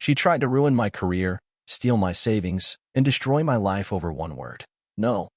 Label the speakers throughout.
Speaker 1: She tried to ruin my career, steal my savings, and destroy my life over one word. No.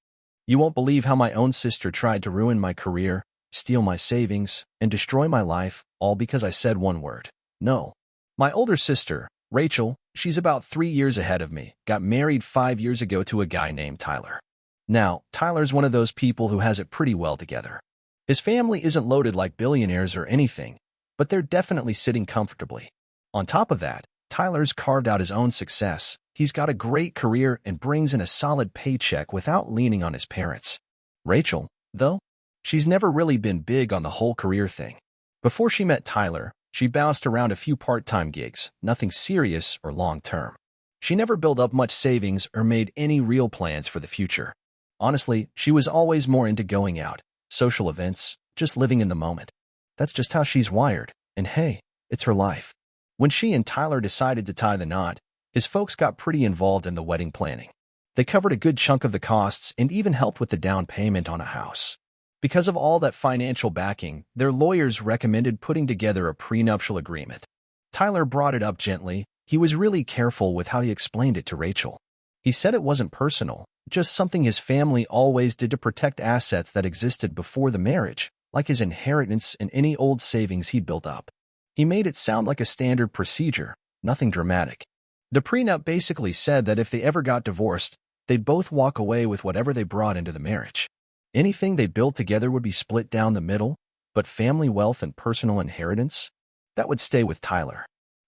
Speaker 1: You won't believe how my own sister tried to ruin my career, steal my savings, and destroy my life, all because I said one word. No. My older sister, Rachel, she's about 3 years ahead of me, got married 5 years ago to a guy named Tyler. Now, Tyler's one of those people who has it pretty well together. His family isn't loaded like billionaires or anything, but they're definitely sitting comfortably. On top of that, Tyler's carved out his own success. He's got a great career and brings in a solid paycheck without leaning on his parents. Rachel, though, she's never really been big on the whole career thing. Before she met Tyler, she bounced around a few part-time gigs, nothing serious or long-term. She never built up much savings or made any real plans for the future. Honestly, she was always more into going out, social events, just living in the moment. That's just how she's wired, and hey, it's her life. When she and Tyler decided to tie the knot, his folks got pretty involved in the wedding planning. They covered a good chunk of the costs and even helped with the down payment on a house. Because of all that financial backing, their lawyers recommended putting together a prenuptial agreement. Tyler brought it up gently. He was really careful with how he explained it to Rachel. He said it wasn't personal, just something his family always did to protect assets that existed before the marriage, like his inheritance and any old savings he'd built up. He made it sound like a standard procedure, nothing dramatic. The prenup basically said that if they ever got divorced, they'd both walk away with whatever they brought into the marriage. Anything they built together would be split down the middle, but family wealth and personal inheritance? That would stay with Tyler.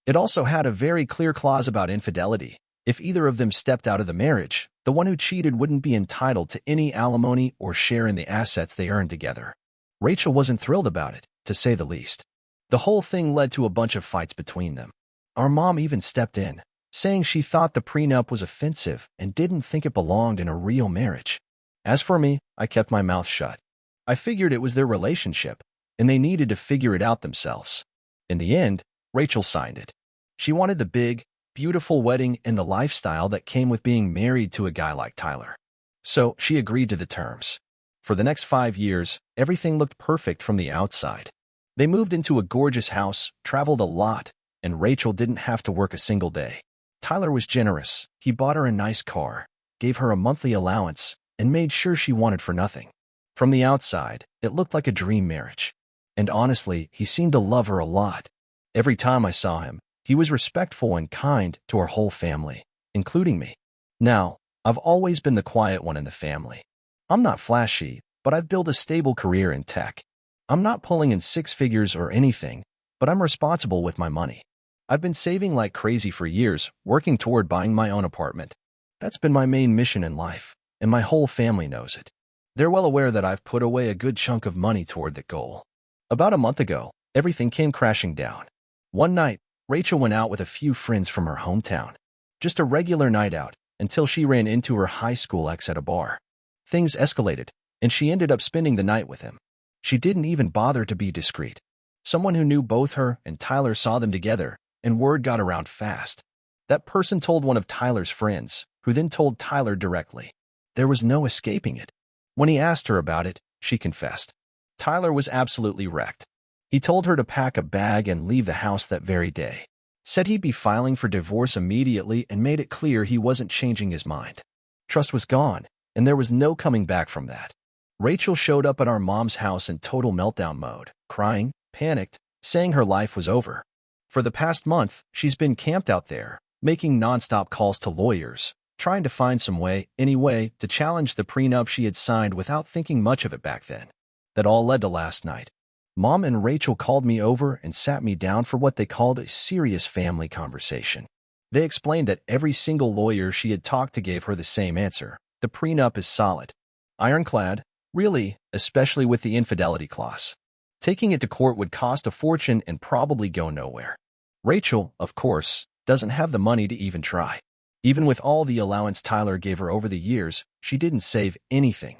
Speaker 1: It also had a very clear clause about infidelity. If either of them stepped out of the marriage, the one who cheated wouldn't be entitled to any alimony or share in the assets they earned together. Rachel wasn't thrilled about it, to say the least. The whole thing led to a bunch of fights between them. Our mom even stepped in, saying she thought the prenup was offensive and didn't think it belonged in a real marriage. As for me, I kept my mouth shut. I figured it was their relationship, and they needed to figure it out themselves. In the end, Rachel signed it. She wanted the big, beautiful wedding and the lifestyle that came with being married to a guy like Tyler. So she agreed to the terms. For the next 5 years, everything looked perfect from the outside. They moved into a gorgeous house, traveled a lot, and Rachel didn't have to work a single day. Tyler was generous. He bought her a nice car, gave her a monthly allowance, and made sure she wanted for nothing. From the outside, it looked like a dream marriage. And honestly, he seemed to love her a lot. Every time I saw him, he was respectful and kind to our whole family, including me. Now, I've always been the quiet one in the family. I'm not flashy, but I've built a stable career in tech. I'm not pulling in 6 figures or anything, but I'm responsible with my money. I've been saving like crazy for years, working toward buying my own apartment. That's been my main mission in life, and my whole family knows it. They're well aware that I've put away a good chunk of money toward that goal. About a month ago, everything came crashing down. One night, Rachel went out with a few friends from her hometown. Just a regular night out, until she ran into her high school ex at a bar. Things escalated, and she ended up spending the night with him. She didn't even bother to be discreet. Someone who knew both her and Tyler saw them together, and word got around fast. That person told one of Tyler's friends, who then told Tyler directly. There was no escaping it. When he asked her about it, she confessed. Tyler was absolutely wrecked. He told her to pack a bag and leave the house that very day. Said he'd be filing for divorce immediately and made it clear he wasn't changing his mind. Trust was gone, and there was no coming back from that. Rachel showed up at our mom's house in total meltdown mode, crying, panicked, saying her life was over. For the past month, she's been camped out there, making nonstop calls to lawyers, trying to find some way, any way, to challenge the prenup she had signed without thinking much of it back then. That all led to last night. Mom and Rachel called me over and sat me down for what they called a serious family conversation. They explained that every single lawyer she had talked to gave her the same answer. The prenup is solid. Ironclad, really, especially with the infidelity clause. Taking it to court would cost a fortune and probably go nowhere. Rachel, of course, doesn't have the money to even try. Even with all the allowance Tyler gave her over the years, she didn't save anything.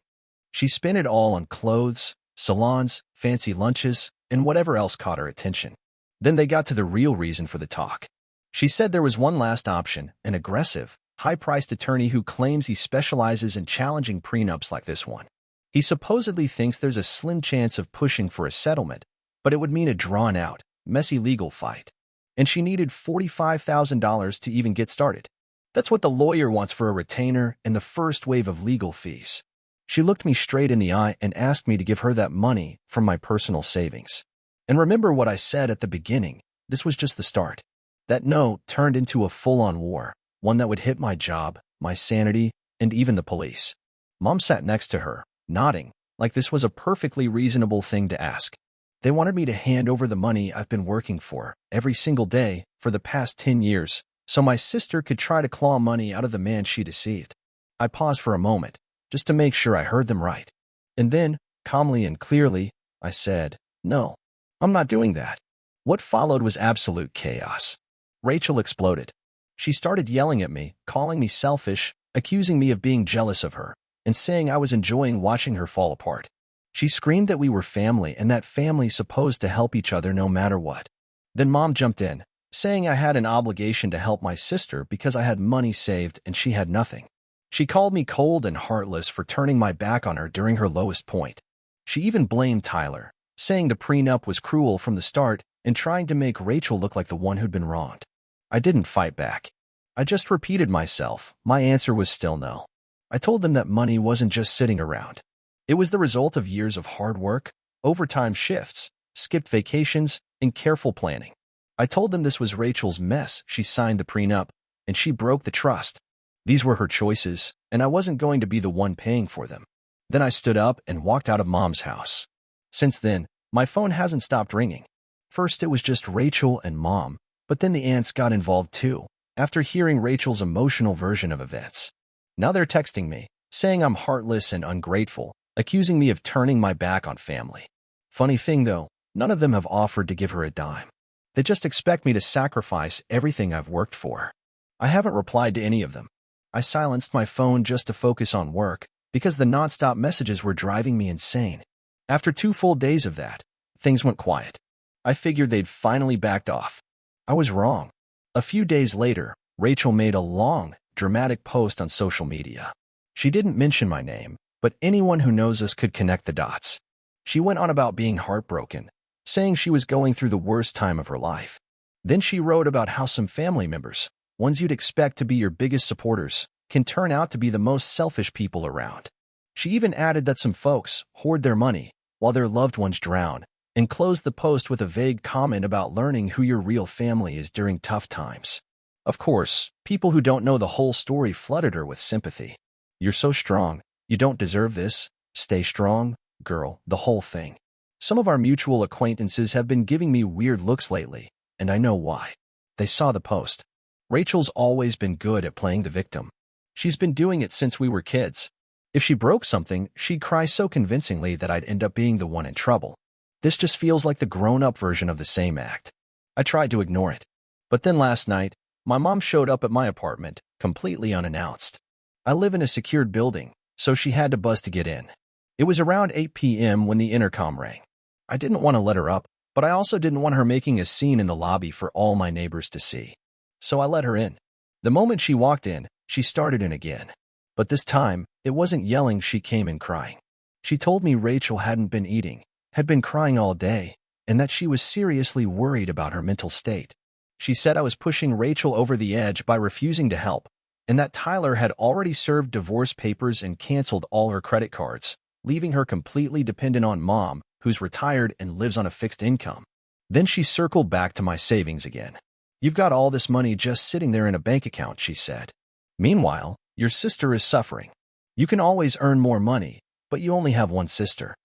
Speaker 1: She spent it all on clothes, salons, fancy lunches, and whatever else caught her attention. Then they got to the real reason for the talk. She said there was one last option, an aggressive, high-priced attorney who claims he specializes in challenging prenups like this one. He supposedly thinks there's a slim chance of pushing for a settlement, but it would mean a drawn-out, messy legal fight. and she needed $45,000 to even get started. That's what the lawyer wants for a retainer and the first wave of legal fees. She looked me straight in the eye and asked me to give her that money from my personal savings. And remember what I said at the beginning, this was just the start. That no turned into a full-on war, one that would hit my job, my sanity, and even the police. Mom sat next to her, nodding, like this was a perfectly reasonable thing to ask. They wanted me to hand over the money I've been working for every single day for the past 10 years, so my sister could try to claw money out of the man she deceived. I paused for a moment, just to make sure I heard them right. And then, calmly and clearly, I said, "No, I'm not doing that." What followed was absolute chaos. Rachel exploded. She started yelling at me, calling me selfish, accusing me of being jealous of her, and saying I was enjoying watching her fall apart. She screamed that we were family and that family's supposed to help each other no matter what. Then Mom jumped in, saying I had an obligation to help my sister because I had money saved and she had nothing. She called me cold and heartless for turning my back on her during her lowest point. She even blamed Tyler, saying the prenup was cruel from the start and trying to make Rachel look like the one who'd been wronged. I didn't fight back. I just repeated myself. My answer was still no. I told them that money wasn't just sitting around. It was the result of years of hard work, overtime shifts, skipped vacations, and careful planning. I told them this was Rachel's mess. She signed the prenup, and she broke the trust. These were her choices, and I wasn't going to be the one paying for them. Then I stood up and walked out of Mom's house. Since then, my phone hasn't stopped ringing. First it was just Rachel and Mom, but then the aunts got involved too, after hearing Rachel's emotional version of events. Now they're texting me, saying I'm heartless and ungrateful, accusing me of turning my back on family. Funny thing though, none of them have offered to give her a dime. They just expect me to sacrifice everything I've worked for. I haven't replied to any of them. I silenced my phone just to focus on work, because the nonstop messages were driving me insane. After 2 full days of that, things went quiet. I figured they'd finally backed off. I was wrong. A few days later, Rachel made a long, dramatic post on social media. She didn't mention my name, but anyone who knows us could connect the dots. She went on about being heartbroken, saying she was going through the worst time of her life. Then she wrote about how some family members, ones you'd expect to be your biggest supporters, can turn out to be the most selfish people around. She even added that some folks hoard their money while their loved ones drown, and closed the post with a vague comment about learning who your real family is during tough times. Of course, people who don't know the whole story flooded her with sympathy. "You're so strong. You don't deserve this. Stay strong, girl," the whole thing. Some of our mutual acquaintances have been giving me weird looks lately, and I know why. They saw the post. Rachel's always been good at playing the victim. She's been doing it since we were kids. If she broke something, she'd cry so convincingly that I'd end up being the one in trouble. This just feels like the grown-up version of the same act. I tried to ignore it. But then last night, my mom showed up at my apartment, completely unannounced. I live in a secured building, so she had to buzz to get in. It was around 8 p.m. when the intercom rang. I didn't want to let her up, but I also didn't want her making a scene in the lobby for all my neighbors to see. So I let her in. The moment she walked in, she started in again. But this time, it wasn't yelling. She came in crying. She told me Rachel hadn't been eating, had been crying all day, and that she was seriously worried about her mental state. She said I was pushing Rachel over the edge by refusing to help, and that Tyler had already served divorce papers and canceled all her credit cards, leaving her completely dependent on Mom, who's retired and lives on a fixed income. Then she circled back to my savings again. "You've got all this money just sitting there in a bank account," she said. "Meanwhile, your sister is suffering. You can always earn more money, but you only have one sister."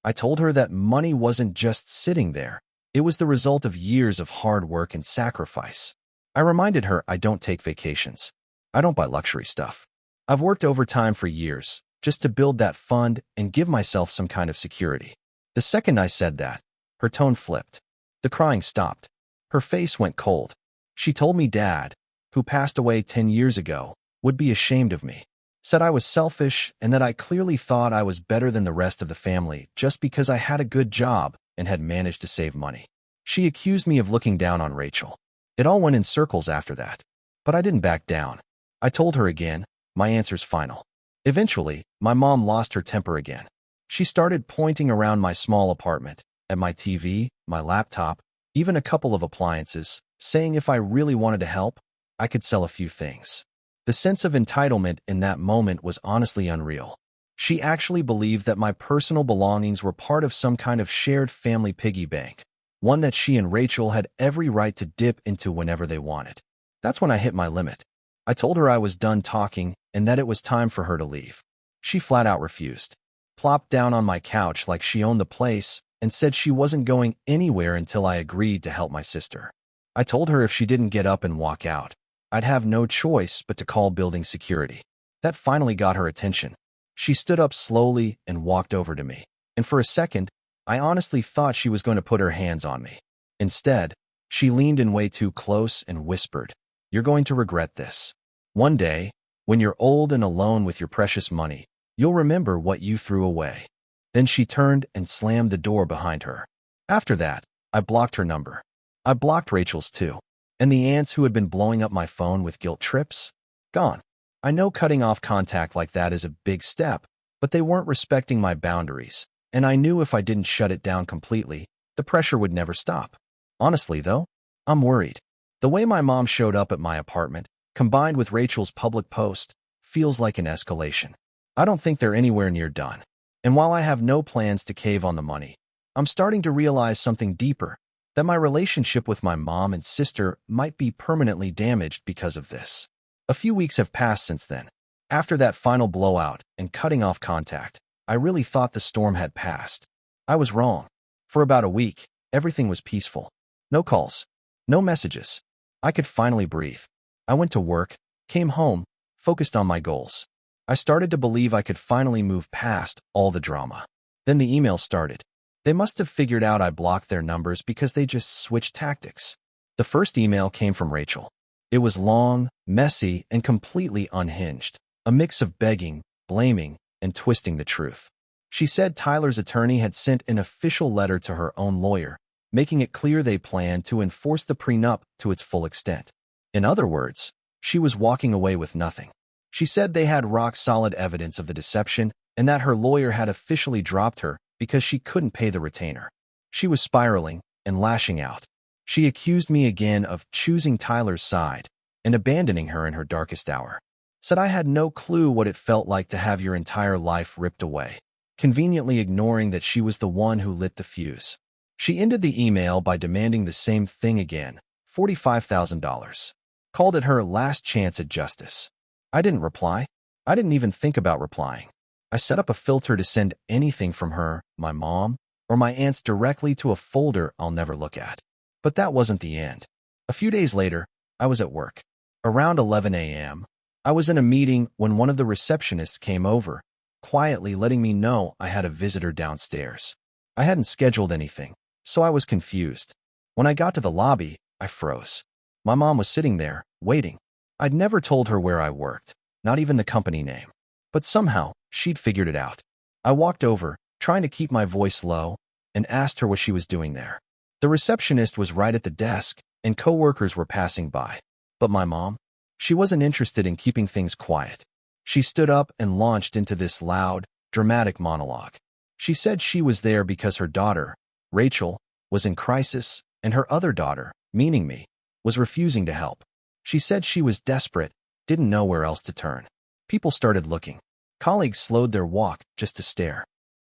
Speaker 1: I told her that money wasn't just sitting there. It was the result of years of hard work and sacrifice. I reminded her I don't take vacations. I don't buy luxury stuff. I've worked overtime for years, just to build that fund and give myself some kind of security. The second I said that, her tone flipped. The crying stopped. Her face went cold. She told me Dad, who passed away 10 years ago, would be ashamed of me. Said I was selfish and that I clearly thought I was better than the rest of the family just because I had a good job and had managed to save money. She accused me of looking down on Rachel. It all went in circles after that. But I didn't back down. I told her again, my answer's final. Eventually, my mom lost her temper again. She started pointing around my small apartment, at my TV, my laptop, even a couple of appliances, saying if I really wanted to help, I could sell a few things. The sense of entitlement in that moment was honestly unreal. She actually believed that my personal belongings were part of some kind of shared family piggy bank, one that she and Rachel had every right to dip into whenever they wanted. That's when I hit my limit. I told her I was done talking and that it was time for her to leave. She flat out refused, plopped down on my couch like she owned the place, and said she wasn't going anywhere until I agreed to help my sister. I told her if she didn't get up and walk out, I'd have no choice but to call building security. That finally got her attention. She stood up slowly and walked over to me, and for a second, I honestly thought she was going to put her hands on me. Instead, she leaned in way too close and whispered, "You're going to regret this. One day, when you're old and alone with your precious money, you'll remember what you threw away." Then she turned and slammed the door behind her. After that, I blocked her number. I blocked Rachel's too. And the aunts who had been blowing up my phone with guilt trips? Gone. I know cutting off contact like that is a big step, but they weren't respecting my boundaries, and I knew if I didn't shut it down completely, the pressure would never stop. Honestly, though, I'm worried. The way my mom showed up at my apartment, combined with Rachel's public post, feels like an escalation. I don't think they're anywhere near done. And while I have no plans to cave on the money, I'm starting to realize something deeper, that my relationship with my mom and sister might be permanently damaged because of this. A few weeks have passed since then. After that final blowout and cutting off contact, I really thought the storm had passed. I was wrong. For about a week, everything was peaceful. No calls, no messages. I could finally breathe. I went to work, came home, focused on my goals. I started to believe I could finally move past all the drama. Then the emails started. They must have figured out I blocked their numbers because they just switched tactics. The first email came from Rachel. It was long, messy, and completely unhinged, a mix of begging, blaming, and twisting the truth. She said Tyler's attorney had sent an official letter to her own lawyer, making it clear they planned to enforce the prenup to its full extent. In other words, she was walking away with nothing. She said they had rock-solid evidence of the deception and that her lawyer had officially dropped her because she couldn't pay the retainer. She was spiraling and lashing out. She accused me again of choosing Tyler's side and abandoning her in her darkest hour. Said I had no clue what it felt like to have your entire life ripped away, conveniently ignoring that she was the one who lit the fuse. She ended the email by demanding the same thing again, $45,000. Called it her last chance at justice. I didn't reply. I didn't even think about replying. I set up a filter to send anything from her, my mom, or my aunts directly to a folder I'll never look at. But that wasn't the end. A few days later, I was at work. Around 11 a.m., I was in a meeting when one of the receptionists came over, quietly letting me know I had a visitor downstairs. I hadn't scheduled anything, so I was confused. When I got to the lobby, I froze. My mom was sitting there, waiting. I'd never told her where I worked, not even the company name. But somehow, she'd figured it out. I walked over, trying to keep my voice low, and asked her what she was doing there. The receptionist was right at the desk, and coworkers were passing by. But my mom? She wasn't interested in keeping things quiet. She stood up and launched into this loud, dramatic monologue. She said she was there because her daughter, Rachel, was in crisis, and her other daughter, meaning me, was refusing to help. She said she was desperate, didn't know where else to turn. People started looking. Colleagues slowed their walk just to stare.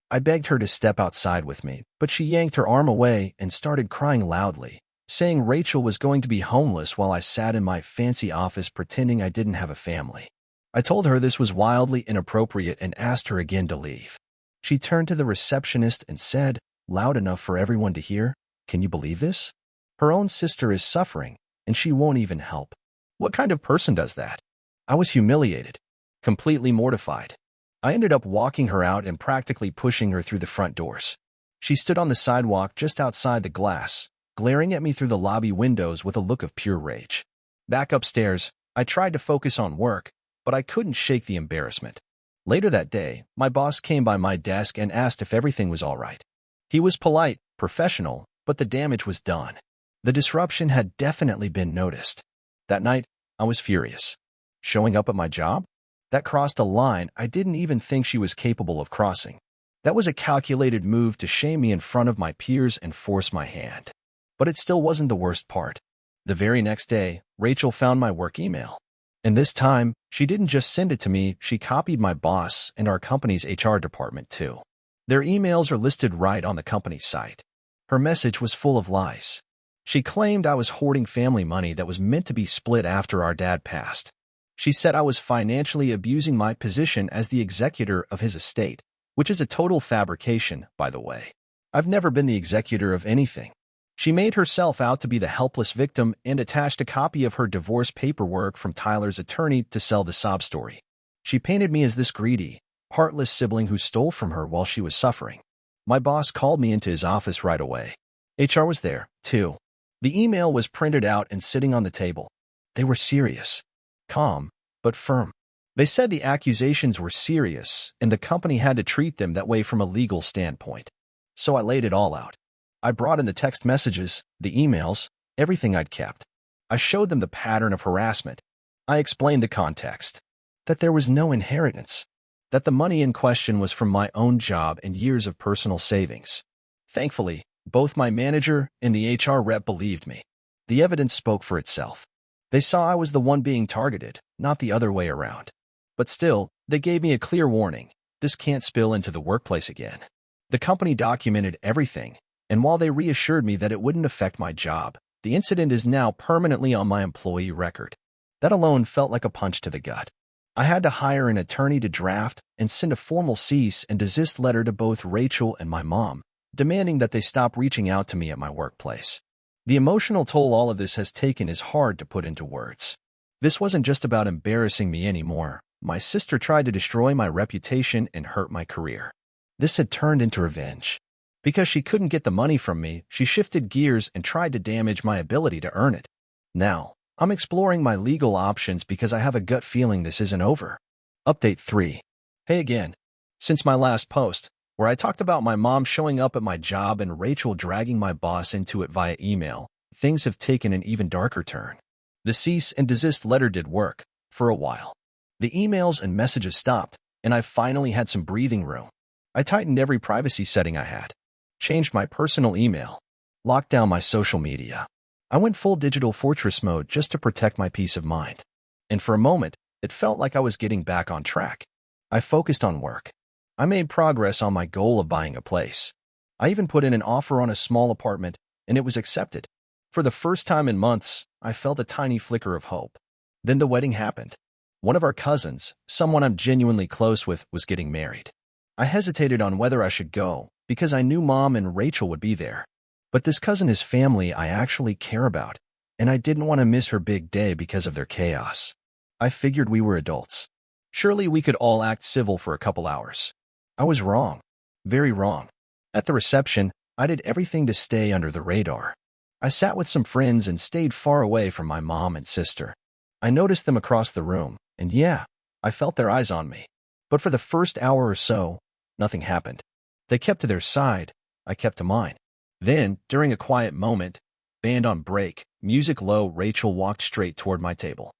Speaker 1: I begged her to step outside with me, but she yanked her arm away and started crying loudly, saying Rachel was going to be homeless while I sat in my fancy office pretending I didn't have a family. I told her this was wildly inappropriate and asked her again to leave. She turned to the receptionist and said, loud enough for everyone to hear, "Can you believe this? Her own sister is suffering, and she won't even help. What kind of person does that?" I was humiliated, completely mortified. I ended up walking her out and practically pushing her through the front doors. She stood on the sidewalk just outside the glass, glaring at me through the lobby windows with a look of pure rage. Back upstairs, I tried to focus on work, but I couldn't shake the embarrassment. Later that day, my boss came by my desk and asked if everything was all right. He was polite, professional, but the damage was done. The disruption had definitely been noticed. That night, I was furious. Showing up at my job? That crossed a line I didn't even think she was capable of crossing. That was a calculated move to shame me in front of my peers and force my hand. But it still wasn't the worst part. The very next day, Rachel found my work email. And this time, she didn't just send it to me, she copied my boss and our company's HR department too. Their emails are listed right on the company's site. Her message was full of lies. She claimed I was hoarding family money that was meant to be split after our dad passed. She said I was financially abusing my position as the executor of his estate, which is a total fabrication, by the way. I've never been the executor of anything. She made herself out to be the helpless victim and attached a copy of her divorce paperwork from Tyler's attorney to sell the sob story. She painted me as this greedy, heartless sibling who stole from her while she was suffering. My boss called me into his office right away. HR was there, too. The email was printed out and sitting on the table. They were serious, calm, but firm. They said the accusations were serious and the company had to treat them that way from a legal standpoint. So I laid it all out. I brought in the text messages, the emails, everything I'd kept. I showed them the pattern of harassment. I explained the context, that there was no inheritance, that the money in question was from my own job and years of personal savings. Thankfully, both my manager and the HR rep believed me. The evidence spoke for itself. They saw I was the one being targeted, not the other way around. But still, they gave me a clear warning. This can't spill into the workplace again. The company documented everything, and while they reassured me that it wouldn't affect my job, the incident is now permanently on my employee record. That alone felt like a punch to the gut. I had to hire an attorney to draft and send a formal cease and desist letter to both Rachel and my mom, demanding that they stop reaching out to me at my workplace. The emotional toll all of this has taken is hard to put into words. This wasn't just about embarrassing me anymore. My sister tried to destroy my reputation and hurt my career. This had turned into revenge. Because she couldn't get the money from me, she shifted gears and tried to damage my ability to earn it. Now, I'm exploring my legal options because I have a gut feeling this isn't over. Update 3. Hey again. Since my last post, where I talked about my mom showing up at my job and Rachel dragging my boss into it via email, things have taken an even darker turn. The cease and desist letter did work, for a while. The emails and messages stopped, and I finally had some breathing room. I tightened every privacy setting I had, changed my personal email, locked down my social media. I went full digital fortress mode just to protect my peace of mind. And for a moment, it felt like I was getting back on track. I focused on work. I made progress on my goal of buying a place. I even put in an offer on a small apartment, and it was accepted. For the first time in months, I felt a tiny flicker of hope. Then the wedding happened. One of our cousins, someone I'm genuinely close with, was getting married. I hesitated on whether I should go, because I knew Mom and Rachel would be there. But this cousin is family I actually care about, and I didn't want to miss her big day because of their chaos. I figured we were adults. Surely we could all act civil for a couple hours. I was wrong. Very wrong. At the reception, I did everything to stay under the radar. I sat with some friends and stayed far away from my mom and sister. I noticed them across the room, and yeah, I felt their eyes on me. But for the first hour or so, nothing happened. They kept to their side, I kept to mine. Then, during a quiet moment, band on break, music low, Rachel walked straight toward my table.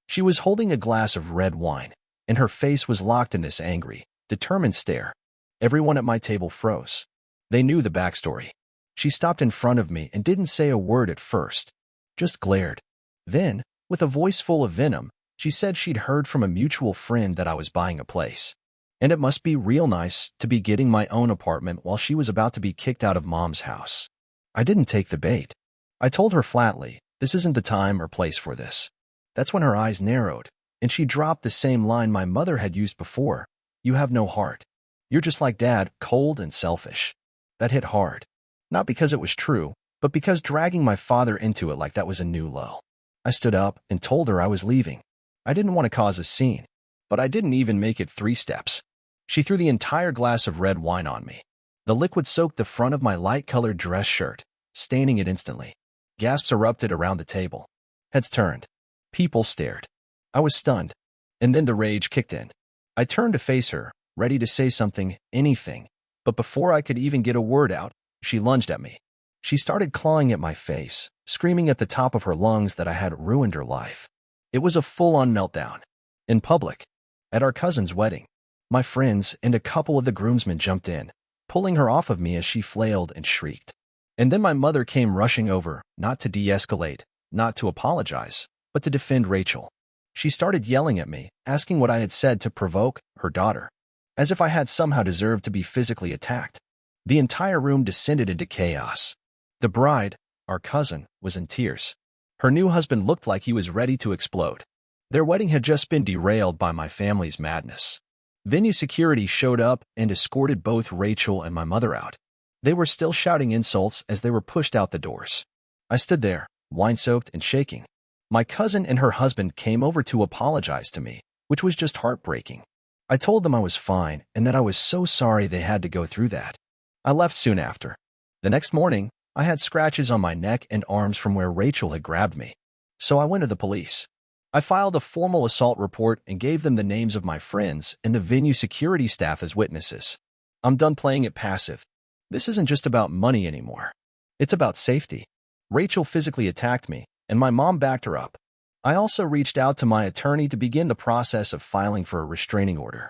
Speaker 1: She was holding a glass of red wine, and her face was locked in this angry, determined stare. Everyone at my table froze. They knew the backstory. She stopped in front of me and didn't say a word at first, just glared. Then, with a voice full of venom, she said she'd heard from a mutual friend that I was buying a place. And it must be real nice to be getting my own apartment while she was about to be kicked out of Mom's house. I didn't take the bait. I told her flatly, this isn't the time or place for this. That's when her eyes narrowed, and she dropped the same line my mother had used before. You have no heart. You're just like Dad, cold and selfish. That hit hard. Not because it was true, but because dragging my father into it like that was a new low. I stood up and told her I was leaving. I didn't want to cause a scene, but I didn't even make it 3 steps. She threw the entire glass of red wine on me. The liquid soaked the front of my light-colored dress shirt, staining it instantly. Gasps erupted around the table. Heads turned. People stared. I was stunned. And then the rage kicked in. I turned to face her, ready to say something, anything. But before I could even get a word out, she lunged at me. She started clawing at my face, screaming at the top of her lungs that I had ruined her life. It was a full-on meltdown. In public. At our cousin's wedding. My friends and a couple of the groomsmen jumped in, pulling her off of me as she flailed and shrieked. And then my mother came rushing over, not to de-escalate, not to apologize, but to defend Rachel. She started yelling at me, asking what I had said to provoke her daughter, as if I had somehow deserved to be physically attacked. The entire room descended into chaos. The bride, our cousin, was in tears. Her new husband looked like he was ready to explode. Their wedding had just been derailed by my family's madness. Venue security showed up and escorted both Rachel and my mother out. They were still shouting insults as they were pushed out the doors. I stood there, wine-soaked and shaking. My cousin and her husband came over to apologize to me, which was just heartbreaking. I told them I was fine and that I was so sorry they had to go through that. I left soon after. The next morning, I had scratches on my neck and arms from where Rachel had grabbed me. So I went to the police. I filed a formal assault report and gave them the names of my friends and the venue security staff as witnesses. I'm done playing it passive. This isn't just about money anymore. It's about safety. Rachel physically attacked me, and my mom backed her up. I also reached out to my attorney to begin the process of filing for a restraining order.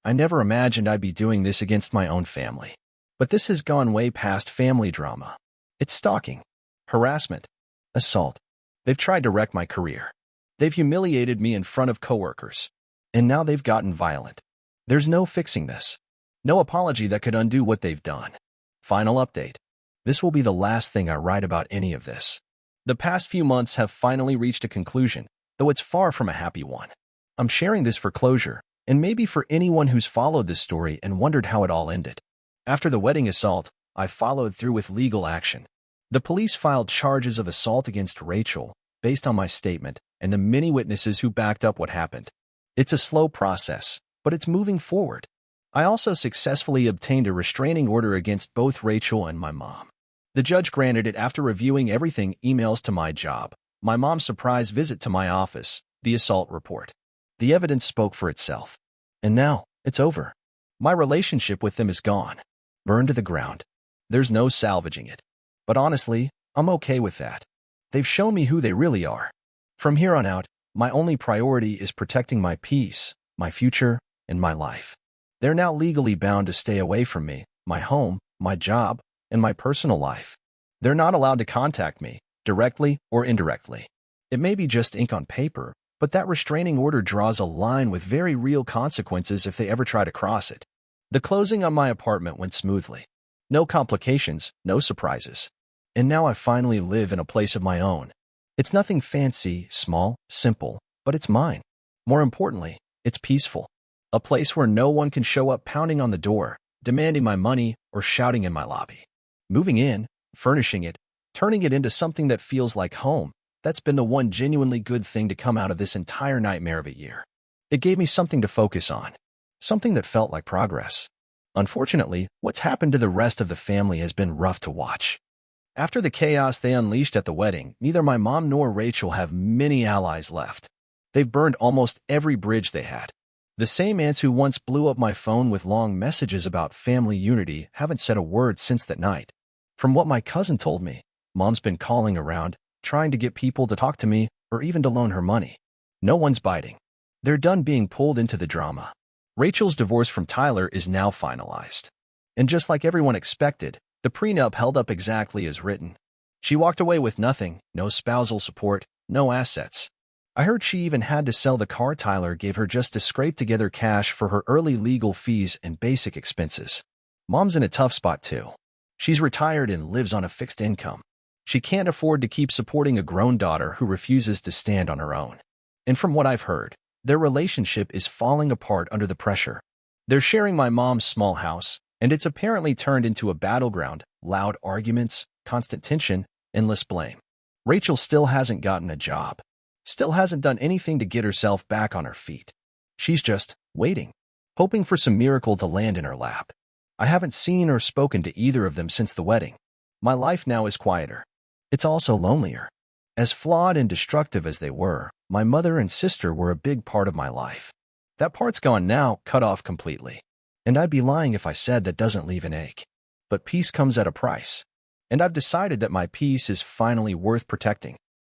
Speaker 1: I never imagined I'd be doing this against my own family. But this has gone way past family drama. It's stalking, harassment, assault. They've tried to wreck my career. They've humiliated me in front of coworkers. And now they've gotten violent. There's no fixing this. No apology that could undo what they've done. Final update. This will be the last thing I write about any of this. The past few months have finally reached a conclusion, though it's far from a happy one. I'm sharing this for closure, and maybe for anyone who's followed this story and wondered how it all ended. After the wedding assault, I followed through with legal action. The police filed charges of assault against Rachel, based on my statement, and the many witnesses who backed up what happened. It's a slow process, but it's moving forward. I also successfully obtained a restraining order against both Rachel and my mom. The judge granted it after reviewing everything: emails to my job, my mom's surprise visit to my office, the assault report. The evidence spoke for itself. And now, it's over. My relationship with them is gone, burned to the ground. There's no salvaging it. But honestly, I'm okay with that. They've shown me who they really are. From here on out, my only priority is protecting my peace, my future, and my life. They're now legally bound to stay away from me, my home, my job, and my personal life. They're not allowed to contact me, directly or indirectly. It may be just ink on paper, but that restraining order draws a line with very real consequences if they ever try to cross it. The closing on my apartment went smoothly. No complications, no surprises. And now I finally live in a place of my own. It's nothing fancy, small, simple, but it's mine. More importantly, it's peaceful. A place where no one can show up pounding on the door, demanding my money, or shouting in my lobby. Moving in, furnishing it, turning it into something that feels like home, that's been the one genuinely good thing to come out of this entire nightmare of a year. It gave me something to focus on, something that felt like progress. Unfortunately, what's happened to the rest of the family has been rough to watch. After the chaos they unleashed at the wedding, neither my mom nor Rachel have many allies left. They've burned almost every bridge they had. The same aunts who once blew up my phone with long messages about family unity haven't said a word since that night. From what my cousin told me, Mom's been calling around, trying to get people to talk to me or even to loan her money. No one's biting. They're done being pulled into the drama. Rachel's divorce from Tyler is now finalized. And just like everyone expected, the prenup held up exactly as written. She walked away with nothing, no spousal support, no assets. I heard she even had to sell the car Tyler gave her just to scrape together cash for her early legal fees and basic expenses. Mom's in a tough spot too. She's retired and lives on a fixed income. She can't afford to keep supporting a grown daughter who refuses to stand on her own. And from what I've heard, their relationship is falling apart under the pressure. They're sharing my mom's small house, and it's apparently turned into a battleground: loud arguments, constant tension, endless blame. Rachel still hasn't gotten a job, still hasn't done anything to get herself back on her feet. She's just waiting, hoping for some miracle to land in her lap. I haven't seen or spoken to either of them since the wedding. My life now is quieter. It's also lonelier. As flawed and destructive as they were, my mother and sister were a big part of my life. That part's gone now, cut off completely. And I'd be lying if I said that doesn't leave an ache. But peace comes at a price. And I've decided that my peace is finally worth protecting.